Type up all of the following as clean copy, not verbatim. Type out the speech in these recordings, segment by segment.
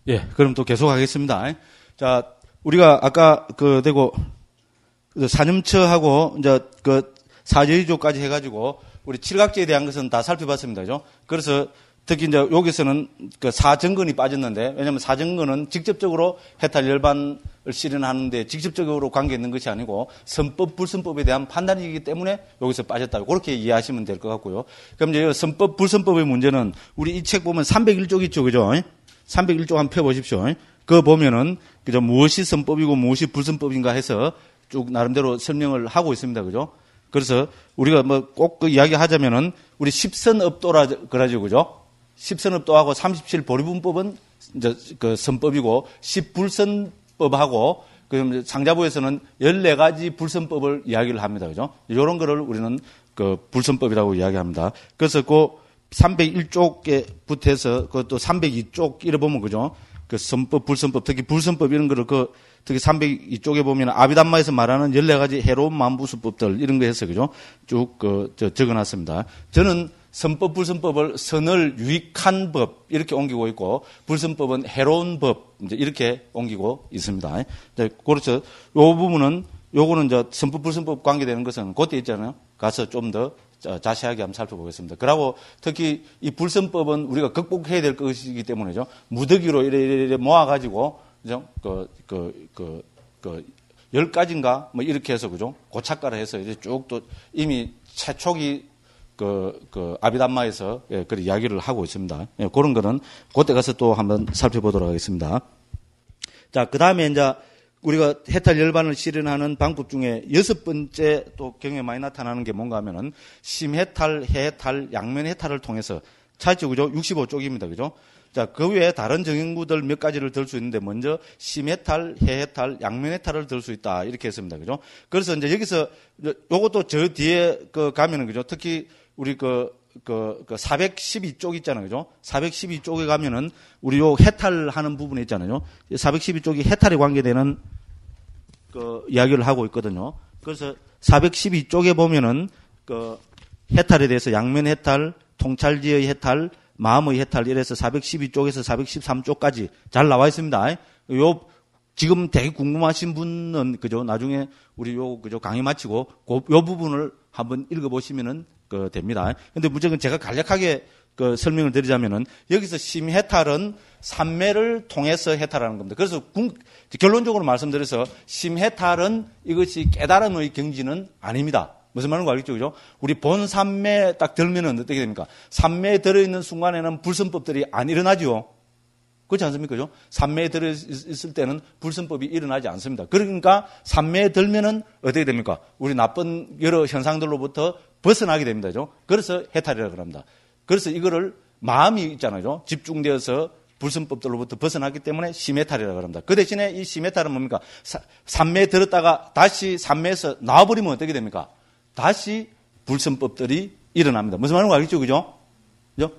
예, 그럼 또 계속하겠습니다. 자, 우리가 아까 대고 산염처하고 이제 사저유조까지 해가지고 우리 칠각제에 대한 것은 다 살펴봤습니다. 그죠? 그래서 특히 이제 여기서는 사정근이 빠졌는데, 왜냐면 사정근은 직접적으로 해탈 열반을 실현하는데 직접적으로 관계 있는 것이 아니고 선법, 불선법에 대한 판단이기 때문에 여기서 빠졌다고 그렇게 이해하시면 될 것 같고요. 그럼 이제 선법, 불선법의 문제는 우리 이 책 보면 301쪽 있죠. 그죠? 301쪽 한번 펴보십시오. 그거 보면은, 그죠? 무엇이 선법이고 무엇이 불선법인가 해서 쭉 나름대로 설명을 하고 있습니다. 그죠? 그래서 우리가 꼭 그 이야기 하자면은 우리 10선업도라 그러죠. 그죠? 10선업도하고 37 보리분법은 이제 선법이고 10불선법하고 그 상자부에서는 14가지 불선법을 이야기를 합니다. 그죠? 이런 거를 우리는 불선법이라고 이야기합니다. 그래서 301쪽에 붙어서 또 302쪽 이래 보면 그죠? 선법, 불선법, 특히 불선법 이런 거를 특히 302쪽에 보면 아비담마에서 말하는 14가지 해로운 만부수법들 이런 거 해서 그죠? 쭉 적어놨습니다. 저는 선법, 불선법을 선을 유익한 법 이렇게 옮기고 있고 불선법은 해로운 법 이제 이렇게 옮기고 있습니다. 그렇죠. 요 부분은 요거는 이제 선법, 불선법 관계되는 것은 그때 있잖아요. 가서 좀 더 자세하게 한번 살펴보겠습니다. 그리고 특히 이 불선법은 우리가 극복해야 될 것이기 때문에죠. 무더기로 이래 모아가지고 그죠? 10가지인가 뭐 이렇게 해서 그죠? 고착가를 해서 이제 쭉 또 이미 최초기 아비담마에서 그 이야기를 하고 있습니다. 예, 그런 거는 그때 가서 또 한번 살펴보도록 하겠습니다. 자, 그 다음에 이제 우리가 해탈 열반을 실현하는 방법 중에 6번째 또 경우에 많이 나타나는 게 뭔가 하면은 심해탈, 해해탈, 양면해탈을 통해서 찾죠. 그죠? 65쪽입니다. 그죠? 자, 그 외에 다른 정형구들 몇 가지를 들 수 있는데 먼저 심해탈, 해해탈, 양면해탈을 들 수 있다. 이렇게 했습니다. 그죠? 그래서 이제 여기서 요것도 저 뒤에 가면은 그죠? 특히 우리 412쪽 있잖아요. 그죠? 412쪽에 가면은 우리 요 해탈하는 부분에 있잖아요. 412쪽이 해탈에 관계되는 이야기를 하고 있거든요. 그래서 412쪽에 보면은 해탈에 대해서 양면 해탈, 통찰지의 해탈, 마음의 해탈 이래서 412쪽에서 413쪽까지 잘 나와 있습니다. 요 지금 되게 궁금하신 분은 그죠? 나중에 우리 그죠? 강의 마치고 요 부분을 한번 읽어 보시면은 됩니다. 근데 무조건 제가 간략하게 설명을 드리자면은 여기서 심해탈은 삼매를 통해서 해탈하는 겁니다. 그래서 결론적으로 말씀드려서 심해탈은 이것이 깨달음의 경지는 아닙니다. 무슨 말인지 알겠죠? 그죠? 우리 본 삼매 딱 들면은 어떻게 됩니까? 삼매에 들어있는 순간에는 불선법들이 안 일어나죠? 그렇지 않습니까? 그죠? 삼매에 들어있을 때는 불선법이 일어나지 않습니다. 그러니까 삼매에 들면은 어떻게 됩니까? 우리 나쁜 여러 현상들로부터 벗어나게 됩니다. 그죠? 그래서 해탈이라고 합니다. 그래서 이거를 마음이 있잖아요. 집중되어서 불선법들로부터 벗어나기 때문에 심해탈이라고 합니다. 그 대신에 이 심해탈은 뭡니까? 삼매에 들었다가 다시 삼매에서 나와버리면 어떻게 됩니까? 다시 불선법들이 일어납니다. 무슨 말인지 알겠죠? 그죠?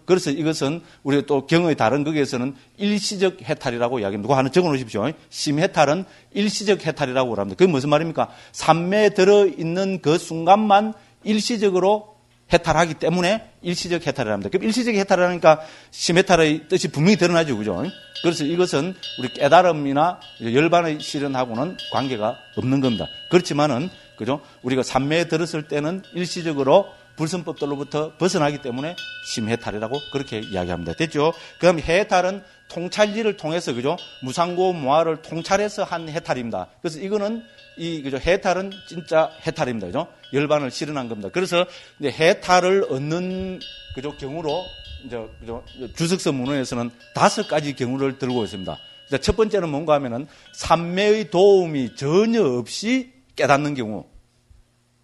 그래서 이것은 우리가 또 경의 다른 극에서는 일시적 해탈이라고 이야기합니다. 그거 하나 적어 놓으십시오. 심해탈은 일시적 해탈이라고 합니다. 그게 무슨 말입니까? 삼매에 들어있는 그 순간만 일시적으로 해탈하기 때문에 일시적 해탈을 합니다. 그럼 일시적 해탈을 하니까 심해탈의 뜻이 분명히 드러나죠. 그죠? 그래서 이것은 우리 깨달음이나 열반의 실현하고는 관계가 없는 겁니다. 그렇지만은, 그죠? 우리가 삼매에 들었을 때는 일시적으로 불선법들로부터 벗어나기 때문에 심해탈이라고 그렇게 이야기합니다. 됐죠? 그 다음 해탈은 통찰지를 통해서, 그죠? 무상고 모아를 통찰해서 한 해탈입니다. 그래서 이거는 그죠? 해탈은 진짜 해탈입니다. 그죠? 열반을 실현한 겁니다. 그래서 이제 해탈을 얻는, 그죠? 경우로, 이제, 그죠? 주석서 문헌에서는 5가지 경우를 들고 있습니다. 첫 번째는 뭔가 하면은 삼매의 도움이 전혀 없이 깨닫는 경우.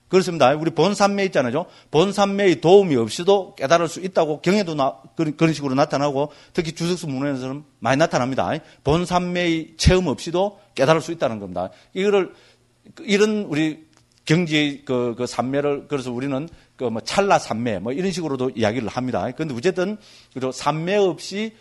그렇습니다. 우리 본삼매 있잖아요. 본삼매의 도움이 없이도 깨달을 수 있다고 경에도 그런 식으로 나타나고 특히 주석서 문헌에서는 많이 나타납니다. 본삼매의 체험 없이도 깨달을 수 있다는 겁니다. 이런 우리 경지의 그 삼매를 그래서 우리는 뭐 찰나 삼매 뭐 이런 식으로도 이야기를 합니다. 그런데 어쨌든 그리고 삼매 없이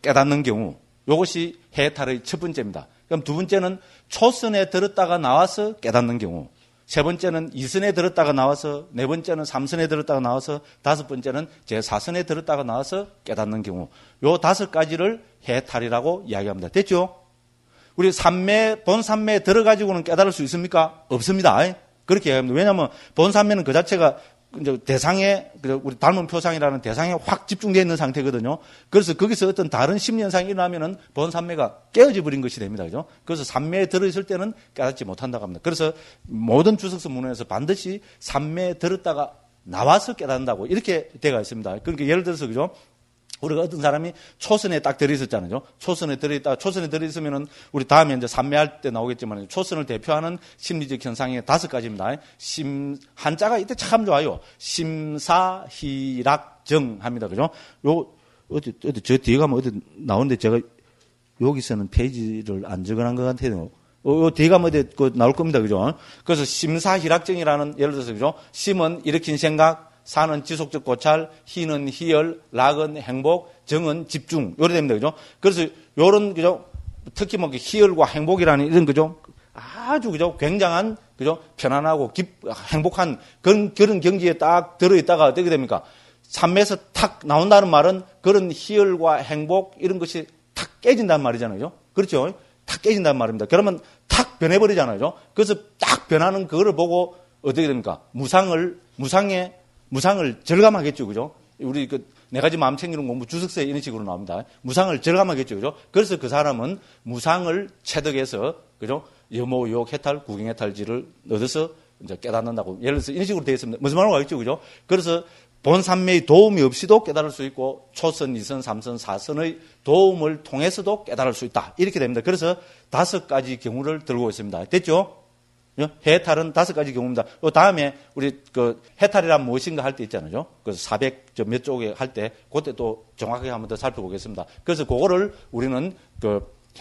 깨닫는 경우 이것이 해탈의 첫 번째입니다. 그럼 두 번째는 초선에 들었다가 나와서 깨닫는 경우. 세 번째는 2선에 들었다가 나와서, 네 번째는 3선에 들었다가 나와서, 다섯 번째는 제4선에 들었다가 나와서 깨닫는 경우. 요 5가지를 해탈이라고 이야기합니다. 됐죠? 우리 본 삼매에 들어가지고는 깨달을 수 있습니까? 없습니다. 그렇게 이야기합니다. 왜냐하면 본 삼매는 그 자체가 이제 대상에, 우리 닮은 표상이라는 대상에 확 집중되어 있는 상태거든요. 그래서 거기서 어떤 다른 심리 현상이 일어나면은 본 삼매가 깨어져 버린 것이 됩니다. 그죠? 그래서 삼매에 들어있을 때는 깨닫지 못한다고 합니다. 그래서 모든 주석서 문헌에서 반드시 삼매에 들었다가 나와서 깨닫는다고 이렇게 되어 있습니다. 그러니까 예를 들어서, 그죠? 우리가 어떤 사람이 초선에 딱 들어있었잖아요. 초선에 들어있으면은 우리 다음에 이제 삼매할 때 나오겠지만 초선을 대표하는 심리적 현상이 5가지입니다. 한자가 이때 참 좋아요. 심사희락정 합니다. 그죠? 저 뒤에 가면 어디 나오는데 제가 여기서는 페이지를 안 적어놓은 것 같아요. 요 뒤에 가면 어디 나올 겁니다. 그죠? 그래서 심사희락정이라는 예를 들어서, 그죠? 심은 일으킨 생각, 사는 지속적 고찰, 희는 희열, 락은 행복, 정은 집중. 요래 됩니다. 그죠? 그래서 요런, 그죠? 특히 뭐 희열과 행복이라는 이런, 그죠? 아주, 그죠? 굉장한, 그죠? 편안하고 행복한 그런 경지에 딱 들어있다가 어떻게 됩니까? 삼매에서 탁 나온다는 말은 그런 희열과 행복 이런 것이 탁 깨진다는 말이잖아요. 그죠? 그렇죠? 탁 깨진다는 말입니다. 그러면 탁 변해버리잖아요. 그죠? 그래서 딱 변하는 그거를 보고 어떻게 됩니까? 무상을 절감하겠죠. 그죠? 우리 네 가지 마음 챙기는 공부 주석서에 이런 식으로 나옵니다. 무상을 절감하겠죠. 그죠? 그래서 그 사람은 무상을 체득해서, 그죠? 여모, 욕, 해탈, 구경, 해탈지를 얻어서 이제 깨닫는다고. 예를 들어서 이런 식으로 되어 있습니다. 무슨 말인지 알겠죠. 그죠? 그래서 본 삼매의 도움이 없이도 깨달을 수 있고, 초선, 2선, 3선, 4선의 도움을 통해서도 깨달을 수 있다. 이렇게 됩니다. 그래서 5가지 경우를 들고 있습니다. 됐죠? 해탈은 5가지 경우입니다. 그 다음에 우리 해탈이란 무엇인가 할 때 있잖아요. 그래서 400몇 쪽에 할 때 그때 또 정확하게 한번 더 살펴보겠습니다. 그래서 그거를 우리는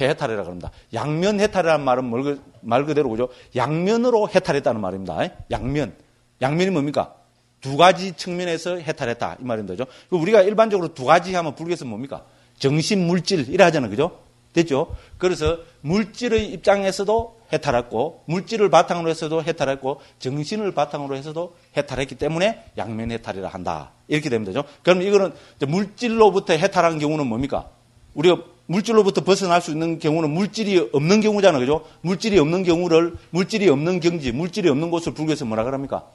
해탈이라고 합니다. 양면 해탈이라는 말은 말 그대로, 그죠? 양면으로 해탈했다는 말입니다. 양면이 뭡니까? 2가지 측면에서 해탈했다 이 말입니다. 그죠? 우리가 일반적으로 2가지 하면 불교에서 뭡니까? 정신, 물질 이래 하잖아요. 그죠? 됐죠? 그래서 물질의 입장에서도 해탈했고, 물질을 바탕으로 해서도 해탈했고, 정신을 바탕으로 해서도 해탈했기 때문에 양면 해탈이라 한다. 이렇게 됩니다. 그죠? 그럼 이거는 물질로부터 해탈한 경우는 뭡니까? 우리가 물질로부터 벗어날 수 있는 경우는 물질이 없는 경우잖아요. 그죠? 물질이 없는 경우를, 물질이 없는 경지, 물질이 없는 곳을 불교에서 뭐라 그럽니까?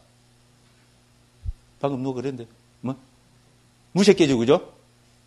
방금 누가 그랬는데, 무색계죠. 그죠?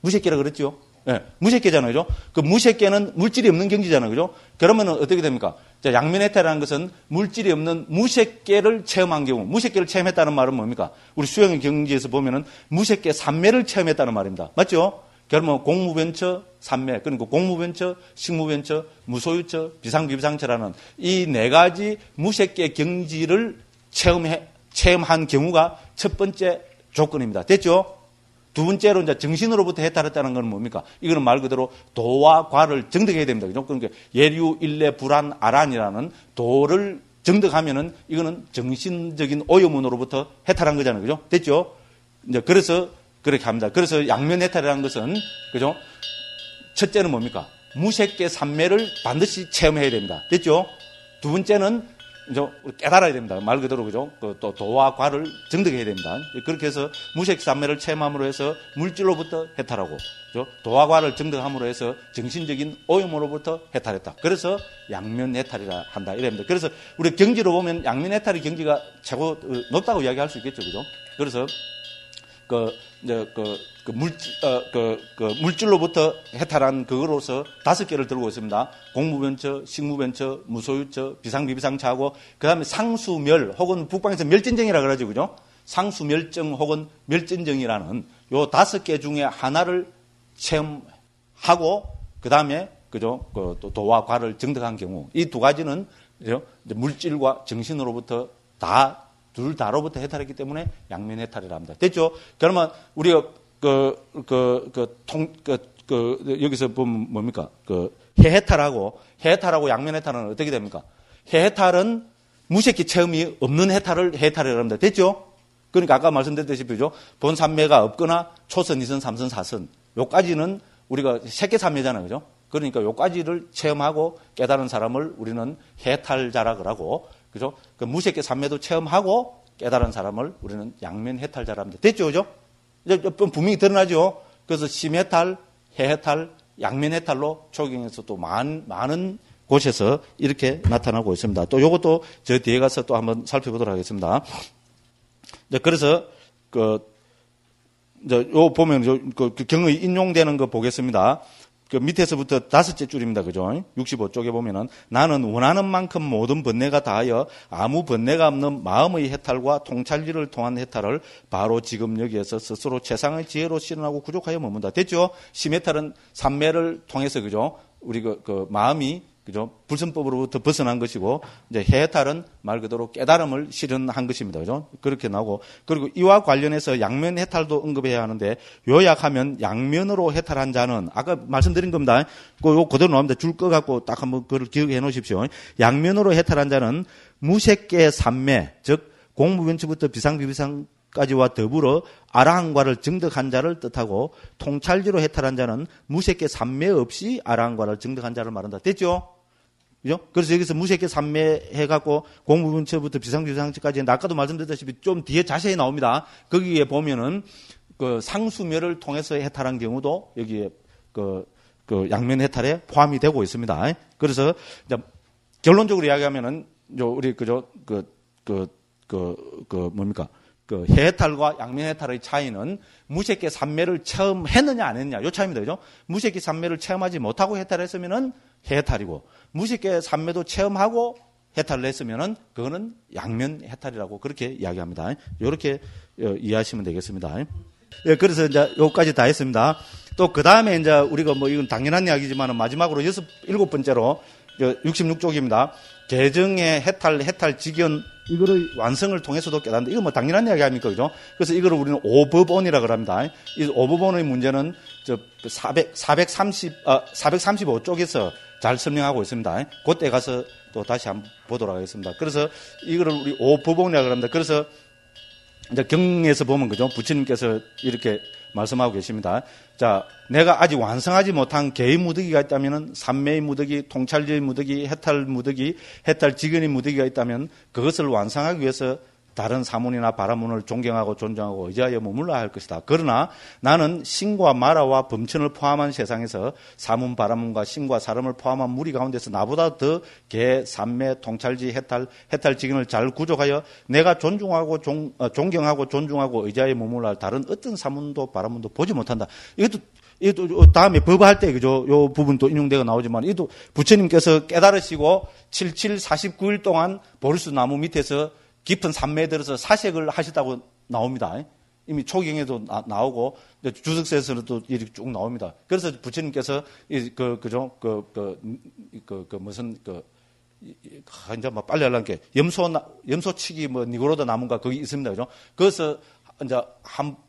무색계라 그랬죠? 예, 무색계잖아요. 그죠? 그 무색계는 물질이 없는 경지잖아요. 그죠? 그러면은 어떻게 됩니까? 자, 양면해탈이라는 것은 물질이 없는 무색계를 체험한 경우, 무색계를 체험했다는 말은 뭡니까? 우리 수행의 경지에서 보면은 무색계 삼매를 체험했다는 말입니다. 맞죠? 그러면 공무변처, 삼매, 그러니까 공무변처, 식무변처, 무소유처, 비상비비상처라는 이 4가지 무색계 경지를 체험한 경우가 첫 번째 조건입니다. 됐죠? 2번째로 이제 정신으로부터 해탈했다는 건 뭡니까? 이거는 말 그대로 도와 과를 정득해야 됩니다. 그죠? 그러니까 예류, 일례, 불안, 아란이라는 도를 정득하면은 이거는 정신적인 오염원으로부터 해탈한 거잖아요. 그죠? 됐죠? 이제 그래서 그렇게 합니다. 그래서 양면 해탈이라는 것은, 그죠? 첫째는 뭡니까? 무색계 삼매를 반드시 체험해야 됩니다. 됐죠? 2번째는 이제 깨달아야 됩니다. 말 그대로, 그죠? 또 도와 과를 정득해야 됩니다. 그렇게 해서 무색삼매를 체험함으로 해서 물질로부터 해탈하고, 그죠? 도와 과를 정득함으로 해서 정신적인 오염으로부터 해탈했다. 그래서 양면 해탈이라 한다. 이랍니다. 그래서 우리 경지로 보면 양면 해탈의 경지가 최고 높다고 이야기할 수 있겠죠, 그죠? 그래서 물질로부터 해탈한 그거로서 5개를 들고 있습니다. 공무변처, 식무변처, 무소유처, 비상비비상처하고, 그 다음에 상수멸, 혹은 북방에서 멸진정이라고 그러죠. 그죠? 상수멸정 혹은 멸진정이라는 요 5개 중에 하나를 체험하고, 그 다음에, 그죠? 또 도와 과를 정득한 경우. 이 2가지는, 그죠? 물질과 정신으로부터 둘 다로부터 해탈했기 때문에 양면 해탈이라 합니다. 됐죠? 그러면 우리가 여기서 보면 뭡니까? 해탈하고 양면 해탈은 어떻게 됩니까? 해탈은 무색기 체험이 없는 해탈을 해탈이라고 합니다. 됐죠? 그러니까 아까 말씀드렸다시피, 본 삼매가 없거나 초선, 2선, 3선, 4선. 요까지는 우리가 색계 삼매잖아요. 그죠? 그러니까 요까지를 체험하고 깨달은 사람을 우리는 해탈자라 그러고, 그죠? 그 무색계 삼매도 체험하고 깨달은 사람을 우리는 양면 해탈자라 합니다. 됐죠? 그죠? 이제 분명히 드러나죠? 그래서 심해탈, 해해탈, 양면 해탈로 초경에서 또 많은 곳에서 이렇게 나타나고 있습니다. 또 요것도 저 뒤에 가서 또 한번 살펴보도록 하겠습니다. 그래서 요 보면 그 경의 인용되는 거 보겠습니다. 그 밑에서부터 5째 줄입니다. 그죠? 65쪽에 보면은 나는 원하는 만큼 모든 번뇌가 다하여 아무 번뇌가 없는 마음의 해탈과 통찰리를 통한 해탈을 바로 지금 여기에서 스스로 최상의 지혜로 실현하고 구족하여 머문다. 됐죠? 심해탈은 삼매를 통해서 그죠? 우리 그 마음이 그죠? 불선법으로부터 벗어난 것이고, 이제 해탈은 말 그대로 깨달음을 실현한 것입니다. 그죠? 그렇게 나오고, 그리고 이와 관련해서 양면 해탈도 언급해야 하는데, 요약하면 양면으로 해탈한 자는, 아까 말씀드린 겁니다. 요 그대로 나옵니다. 줄 거 갖고 딱 한번 그걸 기억해 놓으십시오. 양면으로 해탈한 자는 무색계 삼매, 즉, 공무변치부터 비상비비상까지와 더불어 아라한과를 증득한 자를 뜻하고, 통찰지로 해탈한 자는 무색계 삼매 없이 아라한과를 증득한 자를 말한다. 됐죠? 그죠? 그래서 여기서 무색계 삼매 해갖고 공무분처부터 비상비상까지 아까도 말씀드렸다시피 좀 뒤에 자세히 나옵니다. 거기에 보면은 그 상수멸을 통해서 해탈한 경우도 여기에 그 양면 해탈에 포함이 되고 있습니다. 그래서 이제 결론적으로 이야기하면은 우리 그죠? 뭡니까? 그 해탈과 양면 해탈의 차이는 무색계 삼매를 처음 했느냐 안 했느냐 요 차이입니다. 그죠? 무색계 삼매를 체험하지 못하고 해탈했으면은 해탈이고 무색계 삼매도 체험하고 해탈을 했으면은 그거는 양면 해탈이라고 그렇게 이야기합니다. 이렇게 이해하시면 되겠습니다. 예, 그래서 이제 요까지 다 했습니다. 또 그 다음에 이제 우리가 뭐 이건 당연한 이야기지만은 마지막으로 7번째로 66쪽입니다. 개정의 해탈 직연 이거를 완성을 통해서도 깨닫는다. 이거 뭐 당연한 이야기 아닙니까? 그죠? 그래서 이거를 우리는 오법원이라고 합니다. 이 오법원의 문제는 435쪽에서 잘 설명하고 있습니다. 그때 가서 또 다시 한번 보도록 하겠습니다. 그래서 이거를 우리 오법원이라고 합니다. 그래서 이제 경에서 보면 그죠? 부처님께서 이렇게 말씀하고 계십니다. 자, 내가 아직 완성하지 못한 개의 무더기가 있다면은 삼매의 무더기, 통찰지의 무더기, 해탈 무더기, 해탈 직연의 무더기가 있다면 그것을 완성하기 위해서 다른 사문이나 바라문을 존경하고 존중하고 의지하여 머물러야 할 것이다. 그러나 나는 신과 마라와 범천을 포함한 세상에서 사문, 바라문과 신과 사람을 포함한 무리 가운데서 나보다 더 개, 삼매, 통찰지, 해탈 직연을 잘 구족하여 내가 존중하고 존경하고 존중하고 의지하여 머물러야 할 다른 어떤 사문도 바라문도 보지 못한다. 이것도 다음에 법할 때 그죠? 요 부분도 인용되어 나오지만 이것도 부처님께서 깨달으시고 49일 동안 보리수 나무 밑에서 깊은 산매에 들어서 사색을 하셨다고 나옵니다. 이미 초경에도 나오고 주석서에서는 또 이렇게 쭉 나옵니다. 그래서 부처님께서 무슨 이제 뭐 빨리 하려는 게 염소치기 뭐 니고로다 나무가 거기 있습니다. 그죠? 그래서 이제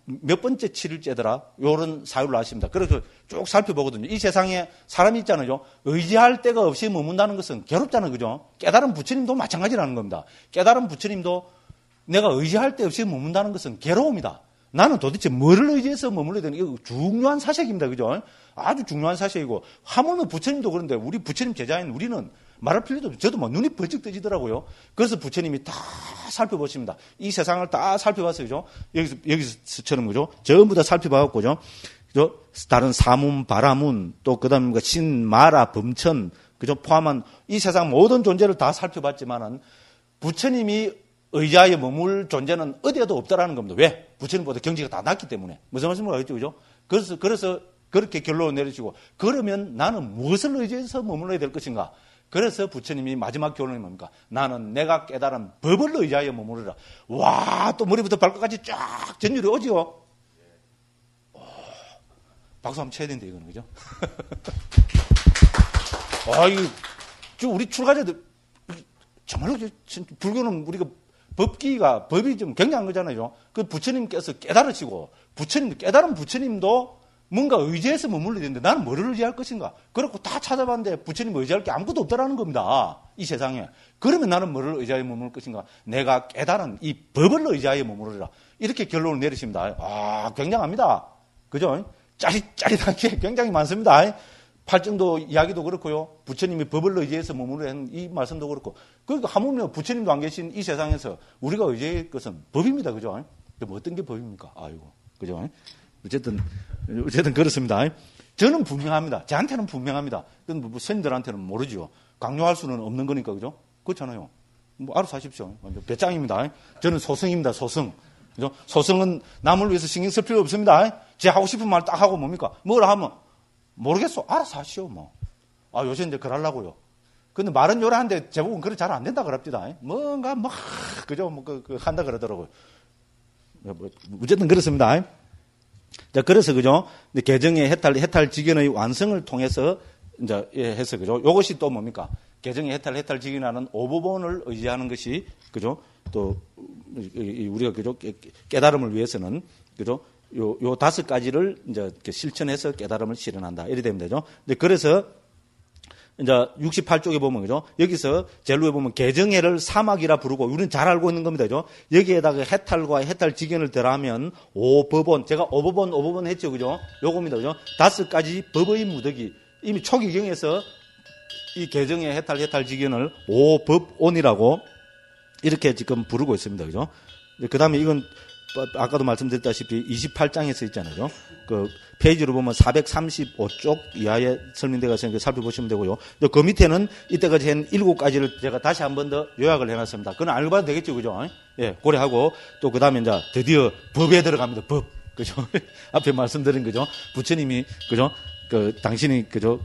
몇 번째 7일째더라 요런 사유를 하십니다. 그래서 쭉 살펴보거든요. 이 세상에 사람이 있잖아요. 의지할 데가 없이 머문다는 것은 괴롭잖아요. 그죠? 깨달은 부처님도 마찬가지라는 겁니다. 깨달은 부처님도 내가 의지할 데 없이 머문다는 것은 괴로움이다. 나는 도대체 뭐를 의지해서 머물러야 되는 이거 중요한 사실입니다. 그죠? 아주 중요한 사실이고 하물며 부처님도 그런데 우리 부처님 제자인 우리는 말할 필요도 없어요. 저도 뭐 눈이 번쩍 뜨지더라고요. 그래서 부처님이 다 살펴보십니다. 이 세상을 다 살펴봤어요. 그죠? 여기서처럼 그죠? 전부 다 살펴봐갖고 그죠? 다른 사문, 바라문, 또 그 다음에 신, 마라, 범천, 그죠? 포함한 이 세상 모든 존재를 다 살펴봤지만은 부처님이 의자에 머물 존재는 어디에도 없다라는 겁니다. 왜? 부처님보다 경지가 다 낮기 때문에. 무슨 말씀을 하겠죠? 그죠? 그래서 그렇게 결론을 내리시고 그러면 나는 무엇을 의지해서 머물러야 될 것인가? 그래서 부처님이 마지막 결론이 뭡니까? 나는 내가 깨달은 법을 의지하여 머무르라. 와, 또 머리부터 발끝까지 쫙 전율이 오지요? 박수 한번 쳐야 되는데, 이거는, 그죠? 이거, 우리 출가자들, 정말로, 불교는 우리가 법이 좀 굉장한 거잖아요. 그 부처님께서 깨달으시고, 깨달은 부처님도 뭔가 의지해서 머물러야 되는데 나는 뭐를 의지할 것인가? 그렇고 다 찾아봤는데 부처님 의지할 게 아무것도 없다라는 겁니다. 이 세상에. 그러면 나는 뭐를 의지하여 머물 것인가? 내가 깨달은 이 법을 의지하여 머무르라. 이렇게 결론을 내리십니다. 굉장합니다. 그죠? 짜릿짜릿한 게 굉장히 많습니다. 팔정도 이야기도 그렇고요. 부처님이 법을 의지해서 머무르 한 이 말씀도 그렇고. 그러니까 하물며 부처님도 안 계신 이 세상에서 우리가 의지할 것은 법입니다. 그죠? 뭐 어떤 게 법입니까? 아이고. 그죠? 어쨌든 그렇습니다. 저는 분명합니다. 저한테는 분명합니다. 뭐 스님들한테는 모르죠. 강요할 수는 없는 거니까. 그죠? 그렇잖아요. 뭐 알아서 하십시오. 배짱입니다. 저는 소승입니다. 소승. 그죠? 소승은 남을 위해서 신경 쓸 필요 없습니다. 제 하고 싶은 말 딱 하고 뭡니까? 뭐라 하면 모르겠어. 알아서 하시오. 뭐. 요새 이제 그러려고요. 근데 말은 요란한데 제목은 그래 잘 안 된다 그럽니다. 뭔가 그죠? 한다 그러더라고요. 어쨌든 그렇습니다. 자, 그래서 그죠? 개정의 해탈 직연의 완성을 통해서 이제 해서 그죠? 요것이 또 뭡니까? 개정의 해탈 직연하는 오법원을 의지하는 것이 그죠? 또 우리가 그죠? 깨달음을 위해서는 그죠? 요 5가지를 이제 실천해서 깨달음을 실현한다. 이래 되면 되죠. 근데 그래서 이제 68쪽에 보면 그죠? 여기서 젤루에 보면 개정해를 사막이라 부르고 우리는 잘 알고 있는 겁니다. 그죠? 여기에다가 해탈과 해탈 직연을 더하면 오법원. 제가 오법원 했죠. 그죠? 요겁니다. 그죠? 5가지 법의 무더기. 이미 초기경에서 이 개정해 해탈 직연을 오법원이라고 이렇게 지금 부르고 있습니다. 그죠? 그다음에 이건 아까도 말씀드렸다시피 28장에서 있잖아요. 그 페이지로 보면 435쪽 이하에 설명되어 있으니까 살펴보시면 되고요. 그 밑에는 이때까지 한 7가지를 제가 다시 한 번 더 요약을 해놨습니다. 그건 알고 봐도 되겠죠, 그죠? 예, 고려하고 또 그 다음에 이제 드디어 법에 들어갑니다. 법, 그죠? 앞에 말씀드린 거죠. 부처님이 그죠? 당신이 그죠?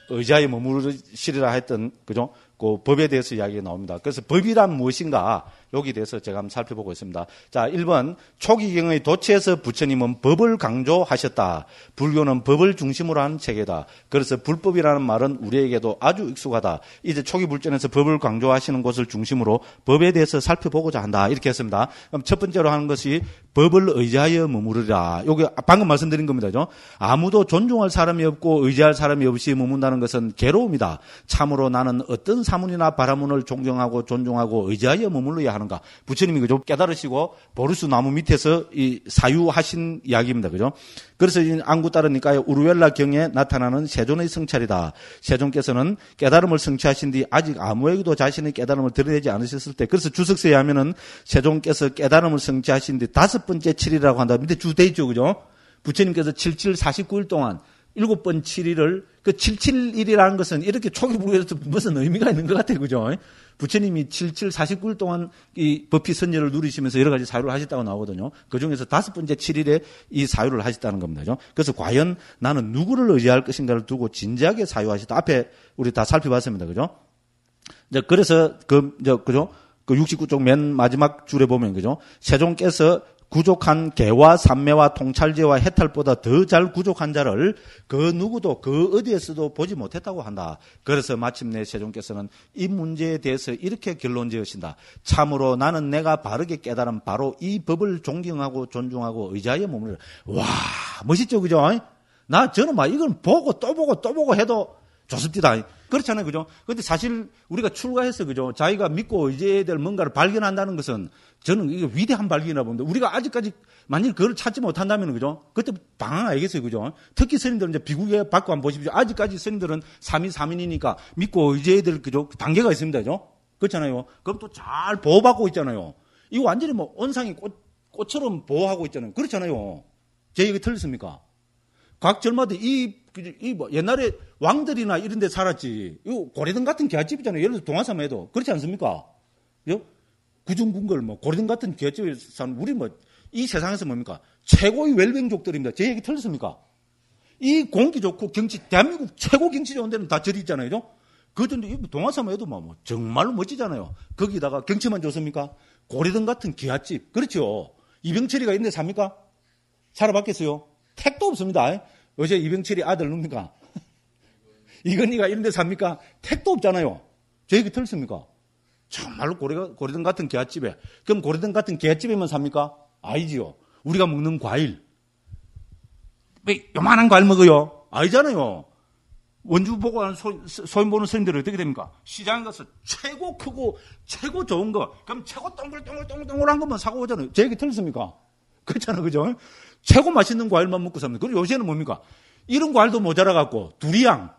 의자에 머무르시리라 했던 그죠? 그 법에 대해서 이야기가 나옵니다. 그래서 법이란 무엇인가? 여기에 대해서 제가 한번 살펴보고 있습니다. 자, 1번 초기경의 도처에서 부처님은 법을 강조하셨다. 불교는 법을 중심으로 하는 체계다. 그래서 불법이라는 말은 우리에게도 아주 익숙하다. 이제 초기 불전에서 법을 강조하시는 곳을 중심으로 법에 대해서 살펴보고자 한다. 이렇게 했습니다. 그럼 첫 번째로 하는 것이 법을 의지하여 머무르라. 여기 방금 말씀드린 겁니다. 그죠? 아무도 존중할 사람이 없고 의지할 사람이 없이 머문다는 것은 괴로움이다. 참으로 나는 어떤 사문이나 바라문을 존경하고 존중하고 의지하여 머물러야 하는가. 부처님이 그죠? 깨달으시고 보르스 나무 밑에서 이 사유하신 이야기입니다. 그죠? 그래서 이 안구따르니까요. 우르웰라 경에 나타나는 세존의 성찰이다. 세존께서는 깨달음을 성취하신 뒤 아직 아무에게도 자신의 깨달음을 드러내지 않으셨을 때, 그래서 주석서에 하면은 세존께서 깨달음을 성취하신 뒤 5번째 7일이라고 한다. 밑에 주 돼 있죠. 그죠? 부처님께서 77 49일 동안 7번 7일을 그 771이라는 것은 이렇게 초기 불교에서 무슨 의미가 있는 것 같아요. 그죠? 부처님이 77 49일 동안 이 법피 선열을 누리시면서 여러 가지 사유를 하셨다고 나오거든요. 그 중에서 5번째 7일에 이 사유를 하셨다는 겁니다. 그죠? 그래서 과연 나는 누구를 의지할 것인가를 두고 진지하게 사유하셨다. 앞에 우리 다 살펴봤습니다. 그죠? 이제 그래서 그죠? 그 69쪽 맨 마지막 줄에 보면 그죠? 세종께서 구족한 개와 삼매와 통찰제와 해탈보다 더 잘 구족한 자를 그 누구도 그 어디에서도 보지 못했다고 한다. 그래서 마침내 세종께서는 이 문제에 대해서 이렇게 결론 지으신다. 참으로 나는 내가 바르게 깨달은 바로 이 법을 존경하고 존중하고 의지하여 머무르라. 와, 멋있죠, 그죠? 저는 막 이건 보고 또 보고 또 보고 해도 좋습니다. 그렇잖아요, 그죠? 근데 사실 우리가 출가해서 그죠? 자기가 믿고 의지해야 될 뭔가를 발견한다는 것은 저는 이게 위대한 발견이라고 봅니다. 우리가 아직까지 만일 그걸 찾지 못한다면 그죠? 그때 방황 알겠어요, 그죠? 특히 스님들은 이제 비구계 받고 한번 보십시오. 아직까지 스님들은 3인 믿고 의지해야 될 그죠? 단계가 있습니다, 그죠? 그렇잖아요. 그럼 또 잘 보호받고 있잖아요. 이거 완전히 뭐 온상이 꽃처럼 보호하고 있잖아요. 그렇잖아요. 제 얘기 틀렸습니까? 각 절마다 뭐 옛날에 왕들이나 이런 데 살았지. 이거 고래등 같은 개집이잖아요. 예를 들어 동화사만 해도. 그렇지 않습니까? 구중궁궐, 고래등 같은 개집에 사는 우리 이 세상에서 뭡니까? 최고의 웰빙족들입니다. 제 얘기 틀렸습니까? 이 공기 좋고 경치, 대한민국 최고 경치 좋은 데는 다 절이 있잖아요. 그런데 동화사만 해도 정말로 멋지잖아요. 거기다가 경치만 좋습니까? 고래등 같은 기아집. 그렇죠. 이병철이가 있는 데 삽니까? 살아봤겠어요? 택도 없습니다. 어제 이병철이 아들 누굽니까? 이건희가 이런 데 삽니까? 택도 없잖아요. 저 얘기 틀렸습니까? 정말로 고래등 같은 개집에. 그럼 고래등 같은 개집에만 삽니까? 아니지요. 우리가 먹는 과일. 왜 요만한 과일 먹어요? 아니잖아요. 원주 보고 하는 소인 보는 스님들은 어떻게 됩니까? 시장에 가서 최고 크고 최고 좋은 거. 그럼 최고 동글동글한 것만 사고 오잖아요. 제 얘기 틀렸습니까? 그렇잖아요. 그죠? 최고 맛있는 과일만 먹고 삽니다. 그리고 요새는 뭡니까? 이런 과일도 모자라갖고 두리안.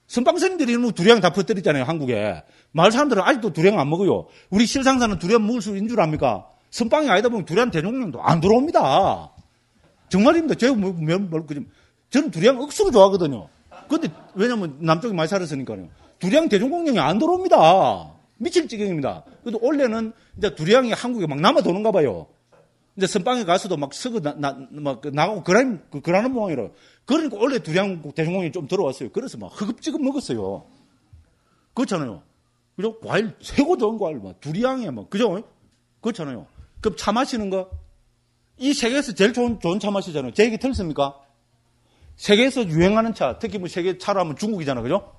선방선님들이 뭐 두리안 다 퍼뜨리잖아요, 한국에. 마을 사람들은 아직도 두리안 안 먹어요. 우리 실상사는 두리안 먹을 수 있는 줄 압니까? 선방이 아니다 보면 두리안 대종량도 안 들어옵니다. 정말입니다. 저는 두리안 억수로 좋아하거든요. 근데 왜냐면 남쪽에 많이 살았으니까요. 두리안 대종공룡이 안 들어옵니다. 미칠 지경입니다. 그래도 원래는 이제 두리안이 한국에 막 남아 도는가 봐요. 이제 선방에 가서도 막 썩어 나가고 그러는 모양이라. 그러니까 원래 두리안 대종공룡이 좀 들어왔어요. 그래서 막 허겁지겁 먹었어요. 그렇잖아요. 그죠? 과일, 최고 좋은 과일, 막 두리안이야, 막. 그죠? 그렇잖아요. 그럼 차 마시는 거? 이 세계에서 제일 좋은 차 마시잖아요. 제 얘기 틀렸습니까? 세계에서 유행하는 차, 특히 뭐 세계 차로 하면 중국이잖아요. 그죠?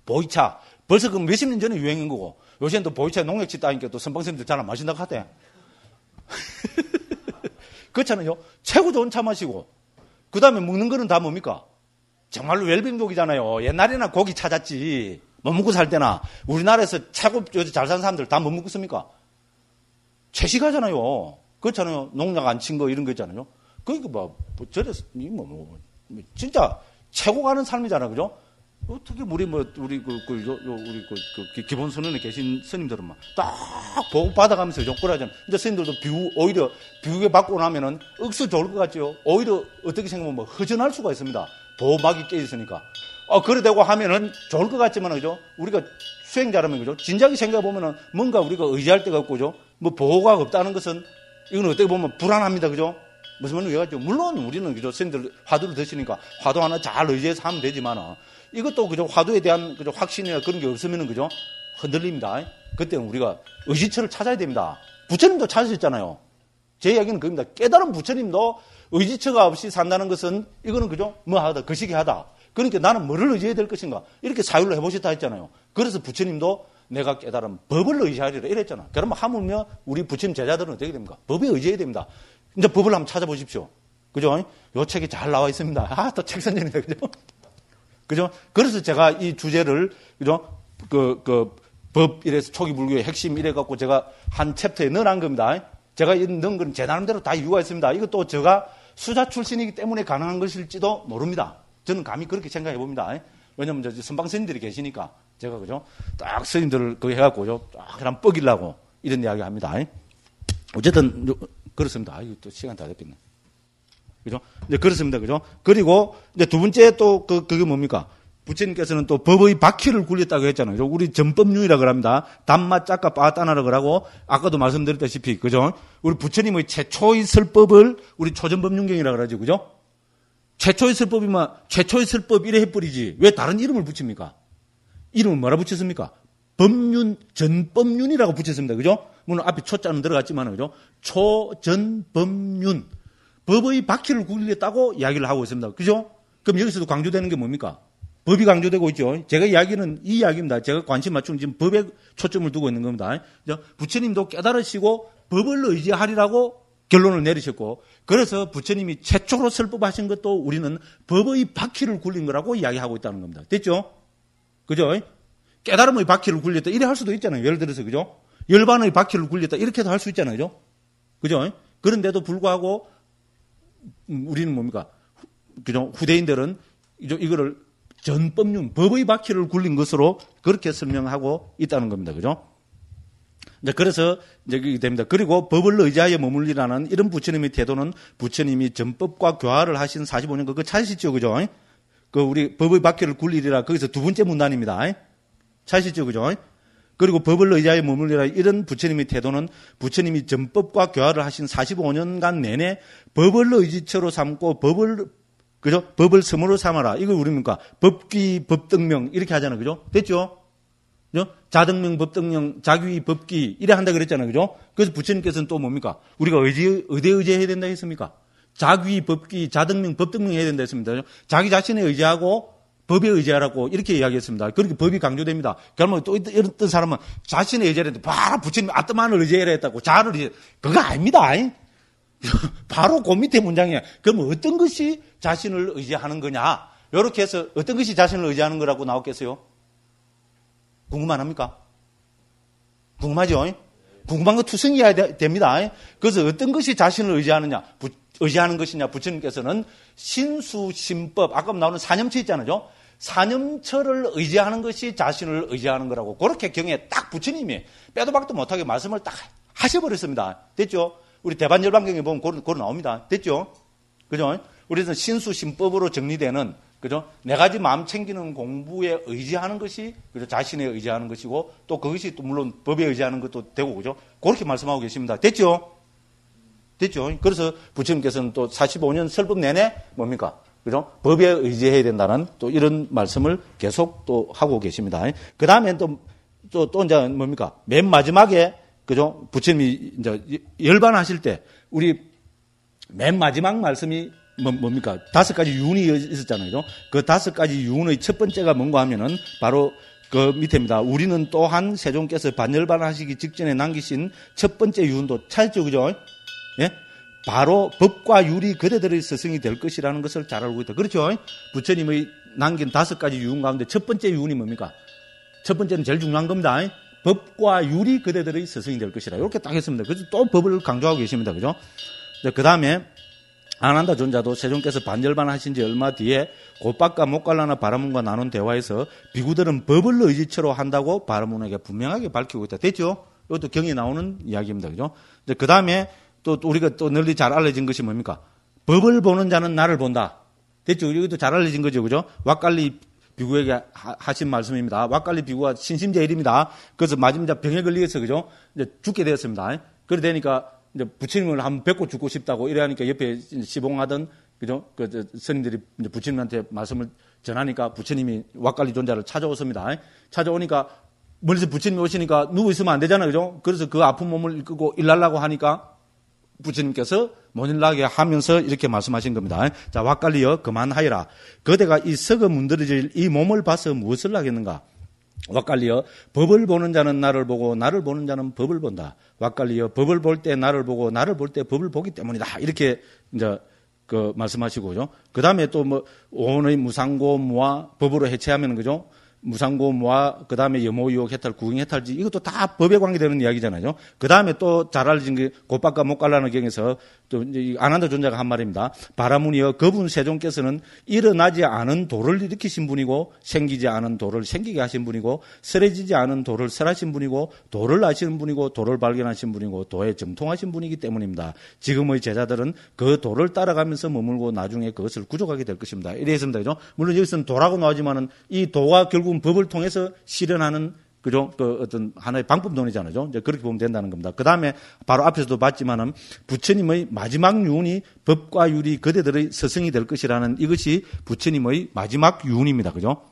보이차. 벌써 그 몇십 년 전에 유행인 거고. 요새는 또 보이차 농약치 따니까 또 선방선생님들 잘 안 마신다고 하대. 그렇잖아요. 최고 좋은 차 마시고. 그 다음에 먹는 거는 다 뭡니까? 정말로 웰빙족이잖아요. 옛날에나 고기 찾았지. 못 먹고 살 때나. 우리나라에서 최고 잘 사는 사람들 다 못 먹습니까? 채식하잖아요. 그렇잖아요. 농약 안 친 거 이런 거 있잖아요. 그러니까 저래서, 진짜 최고 가는 삶이잖아. 그죠? 어떻게 우리 기본 선언에 계신 스님들은 막 딱 보고 받아가면서 욕구라잖아. 이제 스님들도 오히려 비우게 받고 나면은 억수 좋을 것 같죠. 오히려 어떻게 생각하면 허전할 수가 있습니다. 보호막이 깨 있으니까. 그래 되고 하면은 좋을 것 같지만, 그죠? 우리가 수행자라면, 그죠? 진작에 생각해보면은 뭔가 우리가 의지할 데가 없고, 그죠? 뭐 보호가 없다는 것은 이건 어떻게 보면 불안합니다. 그죠? 무슨 말인지 이해가죠? 물론 우리는, 그죠? 스님들 화두를 드시니까 화두 하나 잘 의지해서 하면 되지만, 이것도, 그죠? 화두에 대한, 그죠? 확신이나 그런 게 없으면은, 그죠? 흔들립니다. 그때는 우리가 의지처를 찾아야 됩니다. 부처님도 찾으셨잖아요. 제 이야기는 그겁니다. 깨달은 부처님도 의지처가 없이 산다는 것은 이거는, 그죠? 뭐하다, 거시기하다. 그러니까 나는 뭐를 의지해야 될 것인가? 이렇게 사유를 해보셨다 했잖아요. 그래서 부처님도 내가 깨달은 법을 의지하리라 이랬잖아. 그러면 하물며 우리 부처님 제자들은 어떻게 됩니까? 법에 의지해야 됩니다. 이제 법을 한번 찾아보십시오. 그죠? 요 책이 잘 나와 있습니다. 또 책 선전이다. 그죠? 그죠? 그래서 제가 이 주제를, 그죠? 법 이래서 초기 불교의 핵심 이래갖고 제가 한 챕터에 넣어놓은 겁니다. 제가 넣은 건 제 나름대로 다 이유가 있습니다. 이것도 제가 수자 출신이기 때문에 가능한 것일지도 모릅니다. 저는 감히 그렇게 생각해 봅니다. 왜냐면 선방 스님들이 계시니까 제가, 그죠? 딱 스님들을 그거 해갖고요. 딱 그냥 뻐기려고 이런 이야기 합니다. 어쨌든, 그렇습니다. 또 시간 다 됐겠네. 그죠? 이제 그렇습니다. 그죠? 그리고 이제 두 번째 또 그게 뭡니까? 부처님께서는 또 법의 바퀴를 굴렸다고 했잖아요. 우리 전법륜이라고 합니다. 단마, 짝가, 빠따나라고 하고, 아까도 말씀드렸다시피, 그죠? 우리 부처님의 최초의 설법을 우리 초전법륜경이라고 하죠. 그죠? 최초의 설법이면 최초의 설법 이래 해버리지. 왜 다른 이름을 붙입니까? 이름을 뭐라 붙였습니까? 법륜, 전법륜이라고 붙였습니다. 그죠? 물론 앞에 초자는 들어갔지만, 그죠? 초전법륜. 법의 바퀴를 굴렸다고 이야기를 하고 있습니다. 그죠? 그럼 여기서도 강조되는 게 뭡니까? 법이 강조되고 있죠. 제가 이야기는 이 이야기입니다. 제가 관심 맞춘 지금 법에 초점을 두고 있는 겁니다. 부처님도 깨달으시고 법을 의지하리라고 결론을 내리셨고, 그래서 부처님이 최초로 설법하신 것도 우리는 법의 바퀴를 굴린 거라고 이야기하고 있다는 겁니다. 됐죠? 그죠? 깨달음의 바퀴를 굴렸다. 이래 할 수도 있잖아요. 예를 들어서, 그죠? 열반의 바퀴를 굴렸다. 이렇게도 할 수 있잖아요. 그죠? 그런데도 불구하고 우리는 뭡니까? 그죠? 후대인들은 이거를 전법륜, 법의 바퀴를 굴린 것으로 그렇게 설명하고 있다는 겁니다. 그죠? 이제 그래서 이제 그게 됩니다. 그리고 법을 의지하여 머물리라는 이런 부처님의 태도는 부처님이 전법과 교화를 하신 45년 그거 찾으시죠? 그죠? 우리 법의 바퀴를 굴리리라 거기서 두 번째 문단입니다. 찾으시죠? 그죠? 그리고 법을 의지하여 머물리라 이런 부처님의 태도는 부처님이 전법과 교화를 하신 45년간 내내 법을 의지처로 삼고 그죠? 법을 섬으로 삼아라. 이걸 우리입니까? 법귀, 법등명 이렇게 하잖아요. 그죠? 됐죠? 그죠? 자등명, 법등명, 자귀, 법귀 이래 한다 그랬잖아요. 그죠? 그래서 부처님께서는 또 뭡니까? 우리가 어디에 의지해야 된다 했습니까? 자귀, 법귀, 자등명, 법등명 해야 된다 했습니다. 자기 자신에 의지하고 법에 의지하라고 이렇게 이야기했습니다. 그렇게 법이 강조됩니다. 그러면 또 어떤 사람은 자신에 의지하는데 바로 부처님 아트만을 의지해야 했다고 자를 그거 아닙니다. 바로 그 밑에 문장이에요. 그럼 어떤 것이 자신을 의지하는 거냐? 이렇게 해서 어떤 것이 자신을 의지하는 거라고 나왔겠어요? 궁금만 합니까? 궁금하죠? 궁금한 거 투성이어야 됩니다. 그래서 어떤 것이 자신을 의지하는 것이냐, 부처님께서는 신수신법, 아까 나오는 사념처 있잖아요. 사념처를 의지하는 것이 자신을 의지하는 거라고 그렇게 경에 딱 부처님이 빼도 박도 못하게 말씀을 딱 하셔버렸습니다. 됐죠? 우리 대반열반경에 보면 그거 나옵니다. 됐죠? 그죠? 우리는 신수신법으로 정리되는, 그죠? 네 가지 마음 챙기는 공부에 의지하는 것이, 그죠? 자신에 의지하는 것이고, 또 그것이 또 물론 법에 의지하는 것도 되고, 그죠? 그렇게 말씀하고 계십니다. 됐죠? 됐죠? 그래서 부처님께서는 또 45년 설법 내내 뭡니까? 그죠? 법에 의지해야 된다는 또 이런 말씀을 계속 또 하고 계십니다. 그 다음에 또 이제 뭡니까? 맨 마지막에, 그죠? 부처님이 이제 열반하실 때, 우리 맨 마지막 말씀이 뭡니까? 5가지 유운이 있었잖아요. 그 5가지 유운의 첫 번째가 뭔가 하면은 바로 그 밑에입니다. 우리는 또한 세종께서 반열반하시기 직전에 남기신 첫 번째 유운도 찾았죠, 그죠? 예? 바로 법과 율이 그대들의 스승이 될 것이라는 것을 잘 알고 있다. 그렇죠? 부처님의 남긴 5가지 유운 가운데 첫 번째 유운이 뭡니까? 첫 번째는 제일 중요한 겁니다. 법과 율이 그대들의 스승이 될 것이라. 이렇게 딱 했습니다. 그래서 또 법을 강조하고 계십니다. 그죠? 그 다음에 아난다 존자도 세종께서 반열반하신 지 얼마 뒤에 곧바까 목갈라나 바라문과 나눈 대화에서 비구들은 법을 의지처로 한다고 바라문에게 분명하게 밝히고 있다. 됐죠? 이것도 경에 나오는 이야기입니다. 그죠? 그 다음에 또 우리가 또 널리 잘 알려진 것이 뭡니까? 법을 보는 자는 나를 본다. 됐죠? 이것도 잘 알려진 거죠. 그죠? 왁갈리 비구에게 하신 말씀입니다. 왁갈리 비구가 신심제일입니다. 그래서 마지막 병에 걸리겠어. 그죠? 이제 죽게 되었습니다. 그래 되니까 이제 부처님을 한번 뵙고 죽고 싶다고 이래 하니까 옆에 시봉하던, 그죠? 스님들이 이제 부처님한테 말씀을 전하니까 부처님이 왁갈리 존자를 찾아오습니다. 찾아오니까 멀리서 부처님이 오시니까 누워 있으면 안 되잖아요. 그죠? 그래서 그 아픈 몸을 이끌고 일하려고 하니까 부처님께서 못 일나게 하면서 이렇게 말씀하신 겁니다. 자, 왁갈리여 그만하여라. 그대가 이 썩어 문드러질 이 몸을 봐서 무엇을 하겠는가? 왁갈리여 법을 보는 자는 나를 보고 나를 보는 자는 법을 본다. 왁갈리여 법을 볼 때 나를 보고 나를 볼 때 법을 보기 때문이다. 이렇게 이제 그 말씀하시고요. 그 다음에 또 뭐 오온의 무상고 무와 법으로 해체하면 그죠? 무상고 무와 그 다음에 염호유혹 해탈 구경 해탈지 이것도 다 법에 관계되는 이야기잖아요. 그 다음에 또 잘 알려진 게 곧바까 못 갈라는 경에서 또 이제 아난다 존자가 한 말입니다. 바라문이여 그분 세종께서는 일어나지 않은 도를 일으키신 분이고 생기지 않은 도를 생기게 하신 분이고 쓰러지지 않은 도를 설하신 분이고 도를 아시는 분이고 도를 발견하신 분이고 도에 정통하신 분이기 때문입니다. 지금의 제자들은 그 도를 따라가면서 머물고 나중에 그것을 구족하게 될 것입니다. 이랬습니다. 그죠? 물론 여기서는 도라고 나오지만은 이 도가 결국 법을 통해서 실현하는 그죠? 그 어떤 하나의 방법론이잖아요. 이제 그렇게 보면 된다는 겁니다. 그 다음에 바로 앞에서도 봤지만은 부처님의 마지막 유운이 법과 율이 그대들의 스승이 될 것이라는 이것이 부처님의 마지막 유운입니다. 그죠?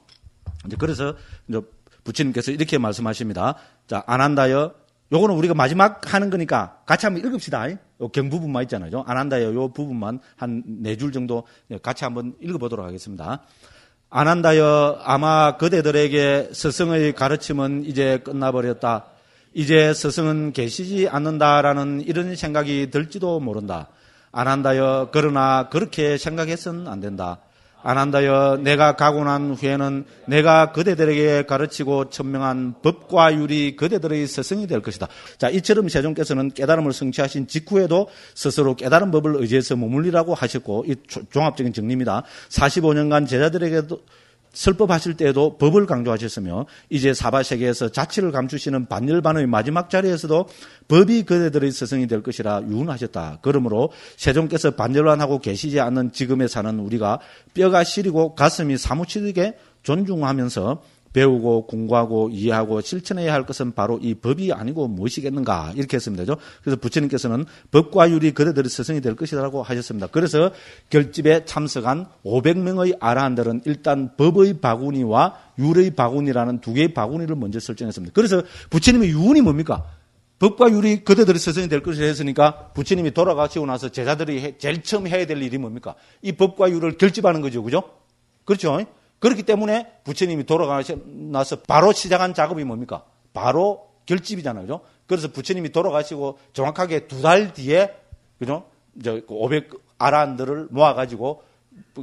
이제 그래서 이제 부처님께서 이렇게 말씀하십니다. 자, 아난다여. 요거는 우리가 마지막 하는 거니까 같이 한번 읽읍시다. 요 경부분만 있잖아요. 아난다여 요 부분만 한 4줄 정도 같이 한번 읽어보도록 하겠습니다. 아난다여 아마 그대들에게 스승의 가르침은 이제 끝나버렸다. 이제 스승은 계시지 않는다라는 이런 생각이 들지도 모른다. 아난다여 그러나 그렇게 생각해서는 안 된다. 아난다여 내가 가고 난 후에는 내가 그대들에게 가르치고 천명한 법과 율이 그대들의 스승이 될 것이다. 자, 이처럼 세종께서는 깨달음을 성취하신 직후에도 스스로 깨달은 법을 의지해서 머물리라고 하셨고 이 종합적인 정리입니다. 45년간 제자들에게도 설법하실 때에도 법을 강조하셨으며 이제 사바세계에서 자치를 감추시는 반열반의 마지막 자리에서도 법이 그대들의 스승이 될 것이라 유언하셨다. 그러므로 세종께서 반열반하고 계시지 않는 지금에 사는 우리가 뼈가 시리고 가슴이 사무치게 존중하면서 배우고 공부하고 이해하고 실천해야 할 것은 바로 이 법이 아니고 무엇이겠는가 이렇게 했습니다. 그래서 부처님께서는 법과 율이 그대들의 스승이 될 것이라고 하셨습니다. 그래서 결집에 참석한 500명의 아라한들은 일단 법의 바구니와 율의 바구니라는 두 개의 바구니를 먼저 설정했습니다. 그래서 부처님의 유언이 뭡니까? 법과 율이 그대들의 스승이 될 것이라 했으니까 부처님이 돌아가시고 나서 제자들이 제일 처음 해야 될 일이 뭡니까? 이 법과 율을 결집하는 거죠. 그죠? 그렇죠? 그렇기 때문에 부처님이 돌아가셔서 바로 시작한 작업이 뭡니까? 바로 결집이잖아요. 그죠? 그래서 부처님이 돌아가시고 정확하게 2달 뒤에, 그죠? 500 아라한들을 모아가지고,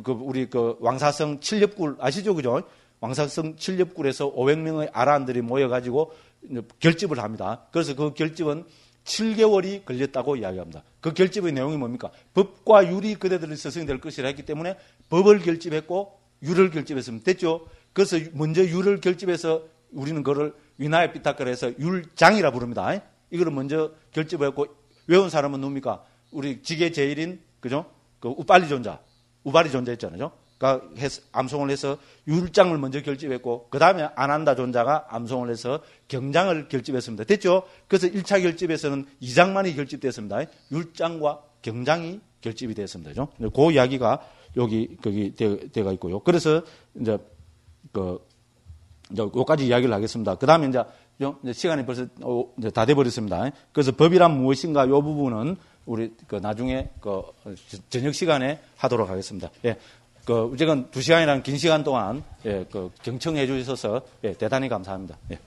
우리 왕사성 칠렵굴 아시죠? 그죠? 왕사성 칠렵굴에서 500명의 아라한들이 모여가지고 결집을 합니다. 그래서 그 결집은 7개월이 걸렸다고 이야기합니다. 그 결집의 내용이 뭡니까? 법과 율이 그대들이 서성될 것이라 했기 때문에 법을 결집했고 율을 결집했으면 됐죠. 그래서 먼저 율을 결집해서 우리는 그걸 위나의 삐딱거라 해서 율장이라 부릅니다. 이거를 먼저 결집했고 외운 사람은 누굽니까? 우리 지계 제일인 그죠? 그 우빨리 존자, 우발이 존자 있잖아요. 그러니까 암송을 해서 율장을 먼저 결집했고 그 다음에 아난다 존자가 암송을 해서 경장을 결집했습니다. 됐죠? 그래서 1차 결집에서는 2장만이 결집됐습니다. 율장과 경장이 결집이 됐습니다. 그죠? 그 이야기가 거기 되가 있고요. 그래서 이제 요까지 이야기를 하겠습니다. 그 다음에 이제 시간이 벌써 이제 다 돼버렸습니다. 그래서 법이란 무엇인가 요 부분은 우리 나중에 저녁 시간에 하도록 하겠습니다. 예. 어쨌든 2시간이라는 긴 시간 동안 경청해 주셔서 대단히 감사합니다. 예.